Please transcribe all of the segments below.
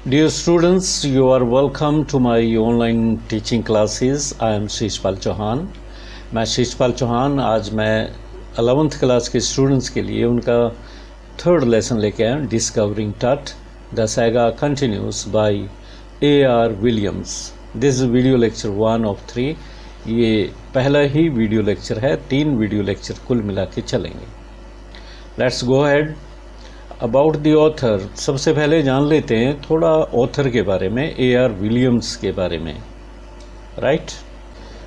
Dear students, you are welcome to my online teaching classes. I am Sheeshpal Chauhan. मैं शीशपाल चौहान आज मैं 11th class के students के लिए उनका थर्ड लेसन लेके आया हूँ, discovering Tut the saga continues by A.R. Williams. This video lecture 1 of 3. ये पहला ही वीडियो लेक्चर है, 3 वीडियो लेक्चर कुल मिला के चलेंगे. Let's go ahead. About the author, सबसे पहले जान लेते हैं थोड़ा ऑथर के बारे में, A.R. विलियम्स के बारे में. Right.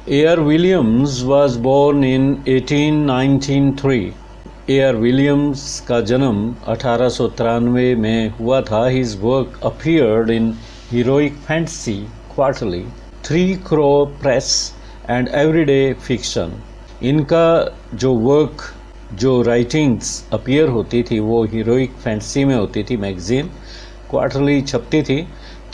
A.R. Williams was born in 1893. A.R. Williams का जन्म 1893 में हुआ था. His work appeared in Heroic Fantasy Quarterly, 3 Crow Press and Everyday Fiction. इनका जो वर्क, जो राइटिंग्स अपीयर होती थी वो हीरोइक फैंटेसी में होती थी, मैगजीन क्वार्टरली छपती थी,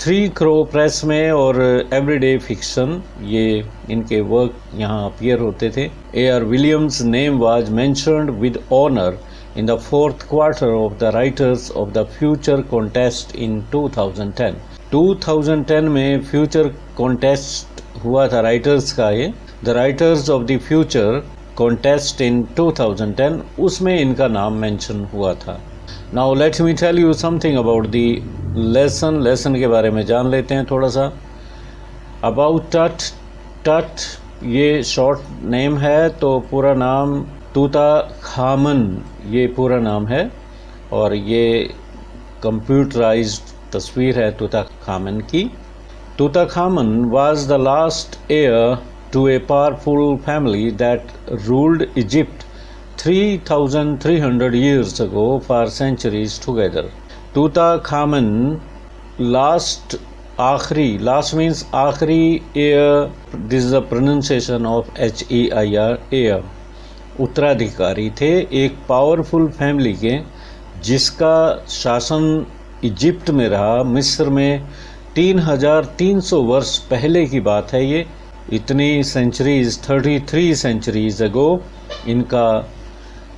3 Crow प्रेस में, और एवरीडे फिक्शन, ये इनके वर्क यहाँ अपीयर होते थे. A.R. Williams name was mentioned with honour in the 4th quarter of the writers of the future contest in 2010. 2010 में फ्यूचर कॉन्टेस्ट हुआ था राइटर्स का. ये the writers of the future contest in 2010, उसमें इनका नाम मेंशन हुआ था. Now let me tell you something about the lesson के बारे में जान लेते हैं थोड़ा सा. अबाउट टट. टट ये शॉर्ट नेम है, तो पूरा नाम तूताखामन ये पूरा नाम है, और ये कंप्यूटराइज्ड तस्वीर है तूताखामन की. Tutankhamun was the last heir to a powerful family that ruled Egypt 3,300 years ago for centuries together. Tutankhamun, last means आखिरी heir. This is the pronunciation of H-E-I-R, heir. उत्तराधिकारी थे एक पावरफुल फैमिली के, जिसका शासन Egypt में रहा, मिस्र में 3,300 वर्ष पहले की बात है. ये इतनी सेंचुरीज, 33 सेंचुरीज अगो इनका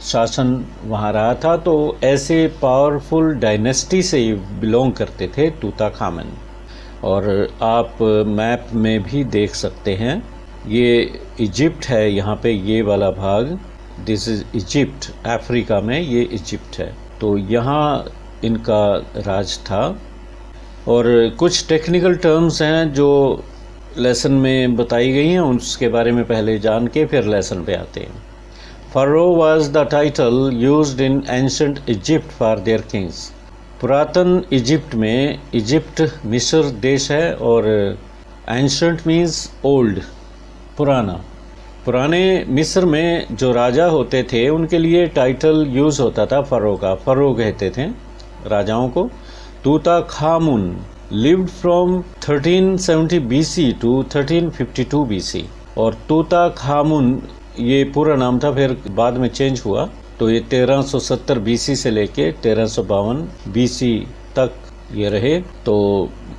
शासन वहाँ रहा था. तो ऐसे पावरफुल डायनेस्टी से बिलोंग करते थे तूताखामन. और आप मैप में भी देख सकते हैं, ये इजिप्ट है यहाँ पे, ये वाला भाग, दिस इज इजिप्ट. अफ्रीका में ये इजिप्ट है. तो यहाँ इनका राज था. और कुछ टेक्निकल टर्म्स हैं जो लेसन में बताई गई हैं, उसके बारे में पहले जान के फिर लेसन पे आते हैं. Pharaoh was the title used in ancient Egypt for their kings. पुरातन इजिप्ट में, इजिप्ट मिस्र देश है, और एंशंट मीन्स ओल्ड, पुराना. पुराने मिस्र में जो राजा होते थे उनके लिए टाइटल यूज़ होता था फ़ारो का. फ़ारो कहते थे राजाओं को. तूताखामुन lived from 1370 BC to 1352 BC. और तूताखामुन ये पूरा नाम था, फिर बाद में चेंज हुआ, तो ये 1370 BC से लेके 1352 BC तक ये रहे. तो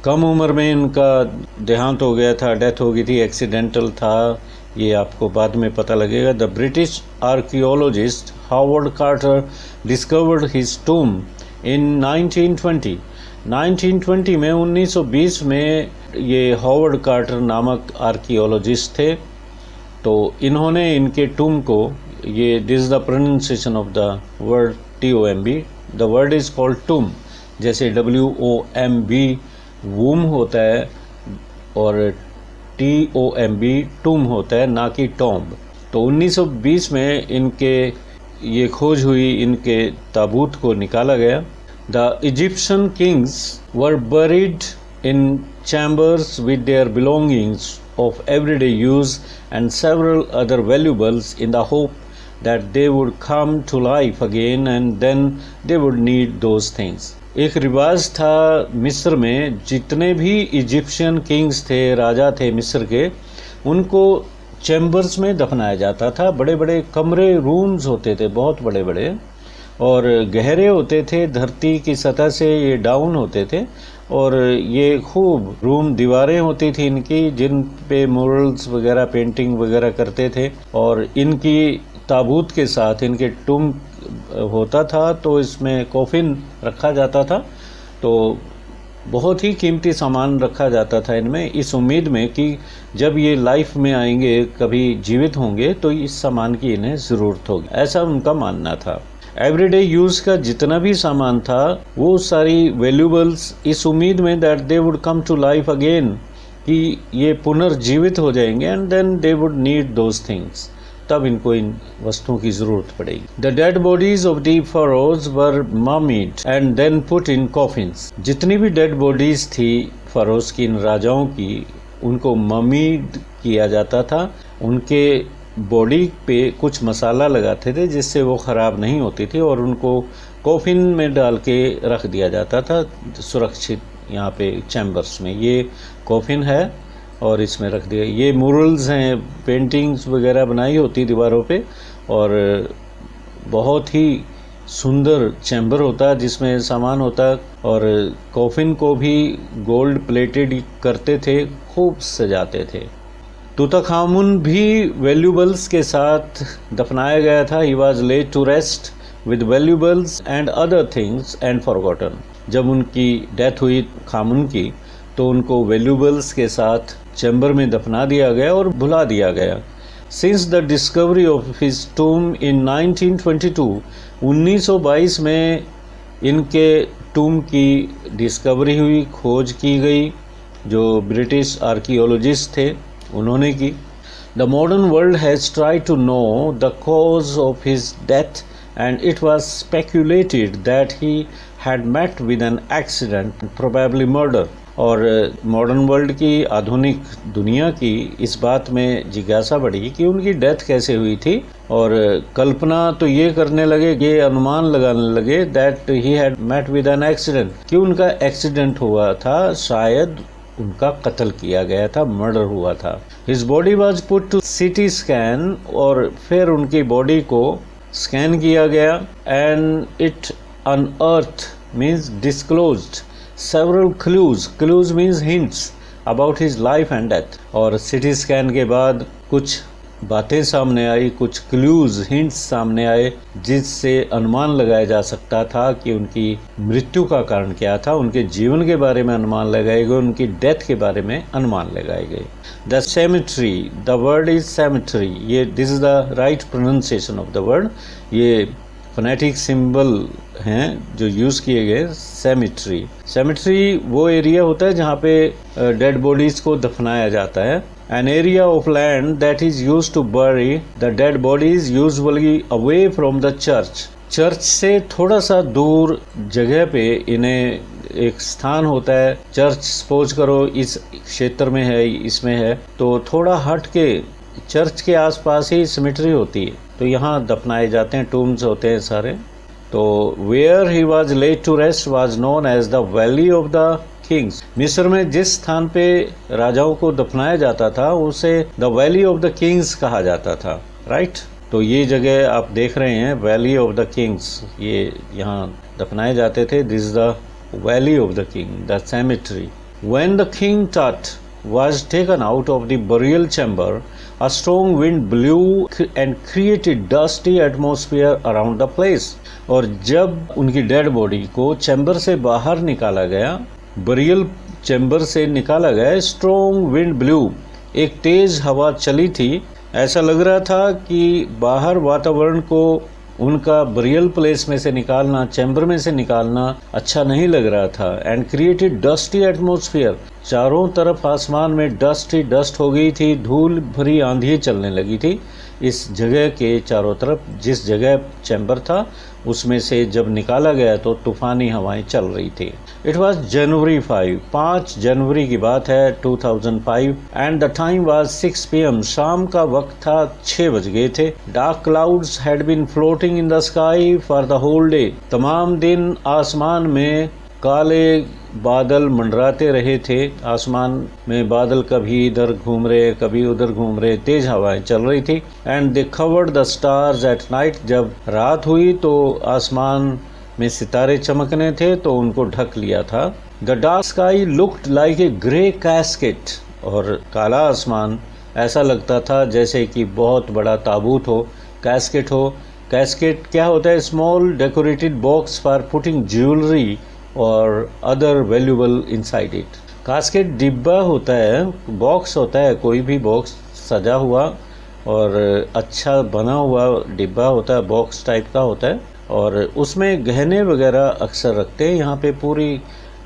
कम उम्र में इनका देहांत हो गया था, डेथ हो गई थी, एक्सीडेंटल था, ये आपको बाद में पता लगेगा. The British archaeologist Howard Carter discovered his tomb in 1920. 1920 में ये हावर्ड कार्टर नामक आर्कियोलॉजिस्ट थे. तो इन्होंने इनके टूम को, ये this is the pronunciation of the word TOMB. The word is called टूम. जैसे WOMB वूम होता है, और TOMB टूम होता है, ना कि टॉम्ब. तो 1920 में इनके ये खोज हुई, इनके ताबूत को निकाला गया. The Egyptian kings were buried in chambers with their belongings of everyday use and several other valuables in the hope that they would come to life again and then they would need those things. एक रिवाज था मिस्र में, जितने भी Egyptian Kings थे, राजा थे मिस्र के, उनको चैम्बर्स में दफनाया जाता था. बड़े बड़े कमरे, रूम्स होते थे, बहुत बड़े बड़े, और गहरे होते थे, धरती की सतह से ये डाउन होते थे. और ये खूब रूम, दीवारें होती थी इनकी, जिन पे मुरल्स वगैरह, पेंटिंग वगैरह करते थे. और इनकी ताबूत के साथ इनके टूम होता था, तो इसमें कॉफिन रखा जाता था. तो बहुत ही कीमती सामान रखा जाता था इनमें, इस उम्मीद में कि जब ये लाइफ में आएंगे, कभी जीवित होंगे, तो इस सामान की इन्हें ज़रूरत होगी, ऐसा उनका मानना था। एवरीडे यूज़ का जितना भी सामान था वो सारी वैल्यूबल्स इस उम्मीद में that they would come to life again, कि ये पुनर्जीवित हो जाएंगे, and then they would need those things, तब इनको इन वस्तुओं की ज़रूरत पड़ेगी। The dead bodies of the pharaohs were mummified and then put in coffins. जितनी भी डेड बॉडीज थी फरोज की, इन राजाओं की, उनको ममीड किया जाता था। उनके बॉडी पे कुछ मसाला लगाते थे जिससे वो ख़राब नहीं होती थी, और उनको कॉफिन में डाल के रख दिया जाता था सुरक्षित यहाँ पे चैम्बर्स में। ये कॉफिन है और इसमें रख दिया। ये मुरल्स हैं, पेंटिंग्स वगैरह बनाई होती दीवारों पे, और बहुत ही सुंदर चैम्बर होता जिसमें सामान होता, और कॉफिन को भी गोल्ड प्लेटेड करते थे, खूब सजाते थे। तूतखामुन भी वैल्यूबल्स के साथ दफनाया गया था। He was laid to rest with valuables and other things and forgotten. जब उनकी डेथ हुई खामुन की, तो उनको वैल्यूबल्स के साथ चैम्बर में दफना दिया गया और भुला दिया गया। Since the discovery of his tomb in 1922, 1922 में इनके टूम की डिस्कवरी हुई, खोज की गई, जो ब्रिटिश आर्कियोलॉजिस्ट थे उन्होंने की। The modern world has tried to know the cause of his death and it was speculated that he had met with an accident, probably murder। और मॉडर्न वर्ल्ड की, आधुनिक दुनिया की इस बात में जिज्ञासा बढ़ी कि उनकी डेथ कैसे हुई थी, और कल्पना तो ये करने लगे, ये अनुमान लगाने लगे that he had met with an accident, कि उनका एक्सीडेंट हुआ था, शायद उनका कत्ल किया गया था, मर्डर हुआ था। His body was put to CT scan, और फिर उनकी बॉडी को स्कैन किया गया, and it unearth means disclosed several clues means hints about his life and death. और सिटी स्कैन के बाद कुछ बातें सामने आई, कुछ क्लूज, हिंट्स सामने आए, जिससे अनुमान लगाया जा सकता था कि उनकी मृत्यु का कारण क्या था। उनके जीवन के बारे में अनुमान लगाए गए, उनकी डेथ के बारे में अनुमान लगाए गए। The cemetery, the word is cemetery, ये this is the right pronunciation of the word. ये फोनेटिक सिंबल हैं जो यूज़ किए गए। सेमेट्री वो एरिया होता है जहाँ पे डेड बॉडीज़ को दफनाया जाता है। An area of land that is used to bury the dead bodies, usually away from the church। Church से थोड़ा सा दूर जगह पे इन्हें एक स्थान होता है। चर्च सपोज करो इस क्षेत्र में है, इसमें है, तो थोड़ा हट के चर्च के आसपास ही सिमेट्री होती है, तो यहाँ दफनाए जाते हैं, टूम्स होते हैं सारे। तो where he was laid to rest was known as the valley of the kings. मिस्र में जिस स्थान पे राजाओं को दफनाया जाता था उसे the valley of the Kings कहा जाता था, राइट। तो ये जगह आप देख रहे हैं, वैली ऑफ द किंग्स, ये यहाँ दफनाए जाते थे। This is the valley of the king, the cemetery. When the king टट was taken out of the burial chamber, a strong wind blew and created dusty atmosphere around the place। और जब उनकी dead body को chamber से बाहर निकाला गया, burial chamber से निकाला गया, स्ट्रॉन्ग विंड ब्लू, एक तेज हवा चली थी। ऐसा लग रहा था कि बाहर वातावरण को उनका बरियल प्लेस में से निकालना, चैम्बर में से निकालना अच्छा नहीं लग रहा था। एंड क्रिएटेड डस्टी एटमोसफियर, चारों तरफ आसमान में डस्ट हो गई थी, धूल भरी आंधी चलने लगी थी इस जगह के चारों तरफ। जिस जगह चैम्बर था उसमें से जब निकाला गया तो तूफानी हवाएं चल रही थी। इट वॉज जनवरी 5 जनवरी की बात है 2005, and the time was 6 PM, शाम का वक्त था, 6 बज गए थे। Dark clouds had been floating in the sky for the whole day, तमाम दिन आसमान में काले बादल मंडराते रहे थे। आसमान में बादल कभी इधर घूम रहे, कभी उधर घूम रहे, तेज हवाएं चल रही थी। And they covered the stars at night, जब रात हुई तो आसमान में सितारे चमकने थे तो उनको ढक लिया था। The dark sky looked like a grey casket, और काला आसमान ऐसा लगता था जैसे कि बहुत बड़ा ताबूत हो, कैस्केट हो। कैस्केट क्या होता है? Small decorated box for putting jewellery और other valuable inside it. Casket डिब्बा होता है, बॉक्स होता है, कोई भी बॉक्स सजा हुआ और अच्छा बना हुआ डिब्बा होता है, बॉक्स टाइप का होता है, और उसमें गहने वगैरह अक्सर रखते हैं। यहाँ पे पूरी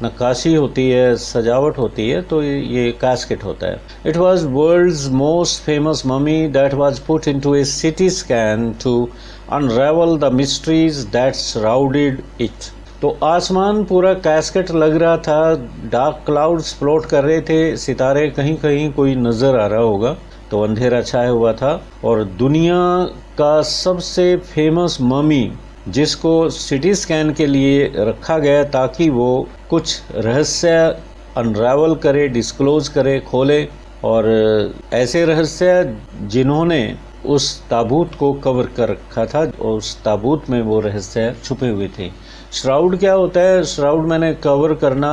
नक्काशी होती है, सजावट होती है, तो ये कास्केट होता है। It was world's most famous mummy that was put into a CT scan to unravel the mysteries that surrounded it. तो आसमान पूरा कैस्केट लग रहा था, डार्क क्लाउड्स फ्लोट कर रहे थे, सितारे कहीं कहीं कोई नज़र आ रहा होगा, तो अंधेरा छाया हुआ था। और दुनिया का सबसे फेमस ममी जिसको सिटी स्कैन के लिए रखा गया ताकि वो कुछ रहस्य अनरावल करे, डिस्क्लोज करे, खोले, और ऐसे रहस्य जिन्होंने उस ताबूत को कवर कर रखा था, और उस ताबूत में वो रहस्य छुपे हुए थे। श्राउड क्या होता है? श्राउड मैंने कवर करना,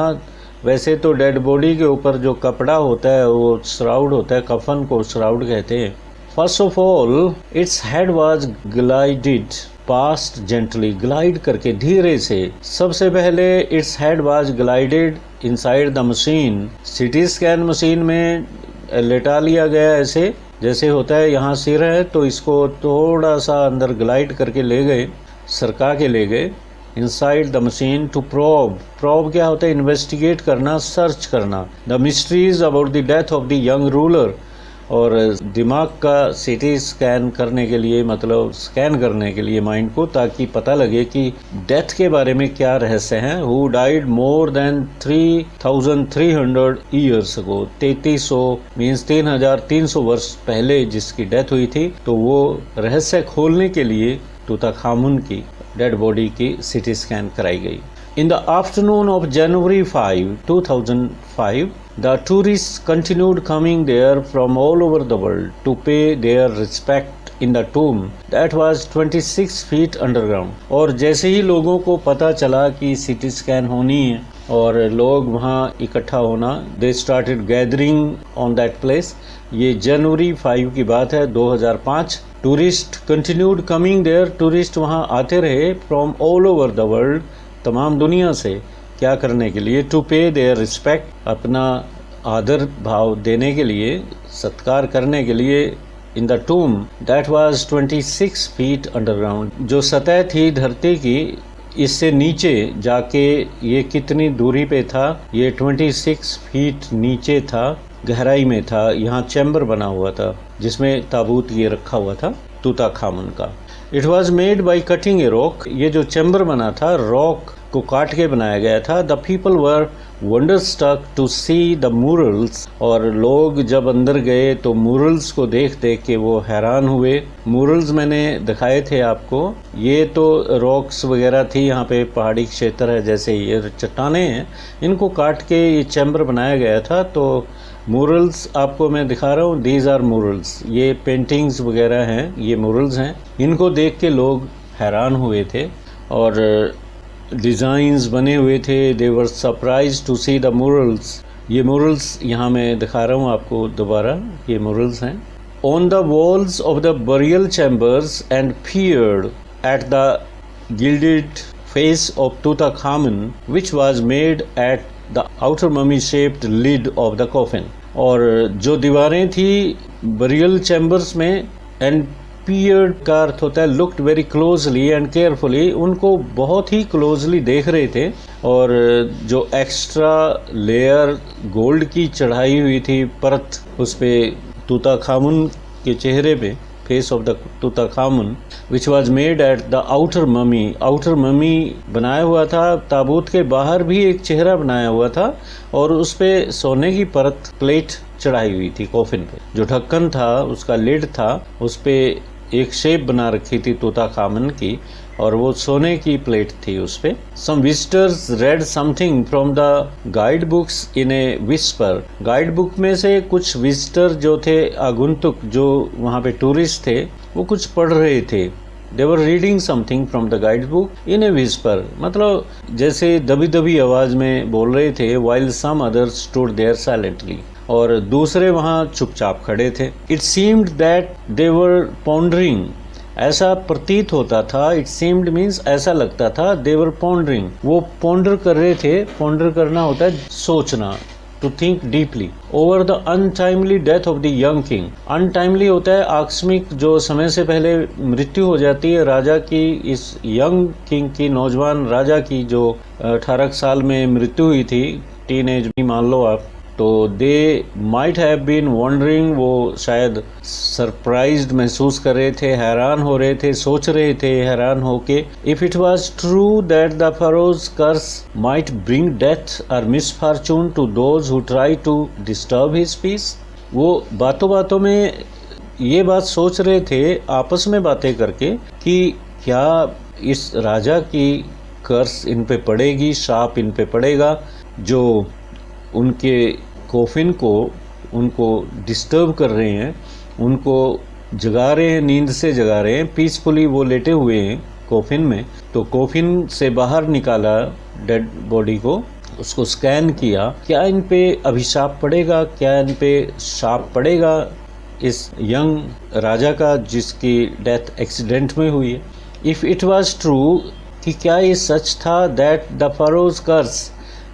वैसे तो डेड बॉडी के ऊपर जो कपड़ा होता है वो श्राउड होता है, कफन को श्राउड कहते हैं। First of all its head was glided past gently, glide करके धीरे से। सबसे पहले its head was glided inside the machine, CT scan machine में लेटा लिया गया, ऐसे जैसे होता है, यहाँ सिर है तो इसको थोड़ा सा अंदर ग्लाइड करके ले गए, सरका के ले गए inside the machine to probe. Probe क्या होता है? इन्वेस्टिगेट करना, सर्च करना। The mysteries about the death of the young ruler, और दिमाग का सिटी स्कैन करने के लिए, मतलब स्कैन करने के लिए माइंड को, ताकि पता लगे कि डेथ के बारे में क्या रहस्य हैं। Who died more than 3300 years ago, 3300 means 3300 वर्ष पहले जिसकी डेथ हुई थी, तो वो रहस्य खोलने के लिए तूताखामुन की डेड बॉडी की सिटी स्कैन कराई गई। In the afternoon of January 5, 2005, the tourists continued coming there from all over the world to pay their respect in the tomb that was 26 feet underground. और जैसे ही लोगों को पता चला कि सिटी स्कैन होनी है और लोग वहाँ इकट्ठा होना, they started gathering on that place. ये जनवरी 5 की बात है, 2005। Tourist continued coming there, tourist वहाँ आते रहे from all over the world, तमाम दुनिया से। क्या करने के लिए? टू पे देयर रिस्पेक्ट, अपना आदर भाव देने के लिए, सत्कार करने के लिए। In the टूम that was 26 feet underground, जो सतह थी धरती की, इससे नीचे जाके ये कितनी दूरी पे था? ये 26 फीट नीचे था, गहराई में था। यहाँ चैम्बर बना हुआ था जिसमें ताबूत ये रखा हुआ था तूताखामुन का। It was made by cutting a rock, ये जो चैम्बर बना था रॉक को काट के बनाया गया था। The people were wonderstruck to see the murals, और लोग जब अंदर गए तो मूरल्स को देख देख के वो हैरान हुए। मूरल्स मैंने दिखाए थे आपको, ये तो रॉक्स वगैरह थी, यहाँ पे पहाड़ी क्षेत्र है, जैसे ये चट्टाने हैं, इनको काट के ये चैम्बर बनाया गया था। तो मूरल्स आपको मैं दिखा रहा हूँ, दीज आर मूरल्स, ये पेंटिंग्स वगैरह हैं, ये मूरल्स हैं। इनको देख के लोग हैरान हुए थे और डिज़ाइंस बने हुए थे। They were surprise to see the murals. ये मूरल्स यहाँ मैं दिखा रहा हूँ आपको दोबारा, ये मूरल्स हैं। On the walls of the burial chambers and peered at the gilded face of Tutankhamun which was made at the outer mummy shaped lid of the coffin. और जो दीवारें थी बरियल चैम्बर्स में, एंड पीयर्ड का अर्थ होता है looked very closely and carefully, उनको बहुत ही क्लोजली देख रहे थे। और जो एक्स्ट्रा लेयर गोल्ड की चढ़ाई हुई थी परत, उस पे तूताखामुन के चेहरे पे, face of the Tutankhamun, which was made at the outer mummy, outer mummy बनाया हुआ था। ताबूत के बाहर भी एक चेहरा बनाया हुआ था और उस पे सोने की परत, प्लेट चढ़ाई हुई थी कॉफिन पे। जो ढक्कन था, उसका लिड था, उस पे एक शेप बना रखी थी तूताखामुन की, और वो सोने की प्लेट थी उस पे। Some visitors read something from the guide books in a whisper. Guide book में से कुछ विजिटर जो थे, आगुंतुक जो वहाँ पे टूरिस्ट थे, वो कुछ पढ़ रहे थे। They were reading something from the guide book in a whisper, मतलब जैसे दबी दबी आवाज में बोल रहे थे। While some others stood there silently, और दूसरे वहाँ चुपचाप खड़े थे। It seemed that they were pondering ऐसा प्रतीत होता था, इट सीम्ड मीन्स ऐसा लगता था, दे वर पॉन्डरिंग, वो पॉन्डर कर रहे थे। पॉन्डर करना होता है सोचना, to think deeply, over the untimely death of the young king. Untimely होता है आकस्मिक, जो समय से पहले मृत्यु हो जाती है राजा की, इस यंग किंग की, नौजवान राजा की, जो 18 साल में मृत्यु हुई थी, टीन एज भी मान लो आप। तो they might have been wondering, वो शायद सरप्राइज्ड महसूस कर रहे थे, हैरान हो रहे थे, सोच रहे थे हैरान होके, if it was true that the pharaoh's curse might bring death और misfortune to those who try to disturb his peace. वो बातों बातों में ये बात सोच रहे थे, आपस में बातें करके, कि क्या इस राजा की कर्स इन पे पड़ेगी, शाप इन पे पड़ेगा, जो उनके कोफिन को, उनको डिस्टर्ब कर रहे हैं, उनको जगा रहे हैं, नींद से जगा रहे हैं, पीसफुली वो लेटे हुए हैं कोफिन में। तो कोफिन से बाहर निकाला डेड बॉडी को, उसको स्कैन किया, क्या इन पे अभिशाप पड़ेगा, क्या इन पे शाप पड़ेगा इस यंग राजा का जिसकी डेथ एक्सीडेंट में हुई है। इफ़ इट वाज ट्रू, कि क्या ये सच था, दैट द फरोज कर्स,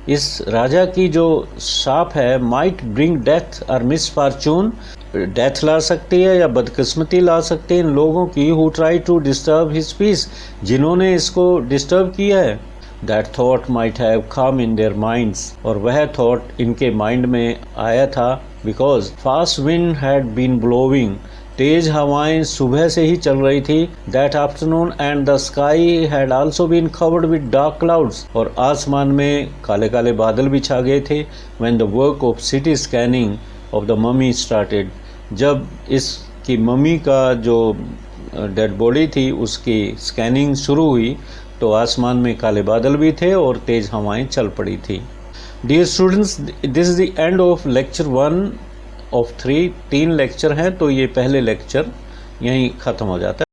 इस राजा की जो शाप है, माइट ब्रिंग डेथ और मिसफॉर्चून, डेथ ला सकती है या बदकिस्मती ला सकती है इन लोगों की, who try to disturb his peace, जिन्होंने इसको डिस्टर्ब किया है। That thought might have come in their minds, और वह थॉट इनके माइंड में आया था, because fast wind had been blowing, तेज हवाएं सुबह से ही चल रही थी, that afternoon, and the sky had also been covered with dark clouds, और आसमान में काले काले बादल भी छा गए थे। When the work of city scanning of the mummy started, जब इसकी मम्मी का जो डेड बॉडी थी उसकी स्कैनिंग शुरू हुई, तो आसमान में काले बादल भी थे और तेज हवाएं चल पड़ी थी। Dear students, this is the end of lecture 1 of 3 lecture हैं, तो ये पहले लेक्चर यहीं ख़त्म हो जाता है।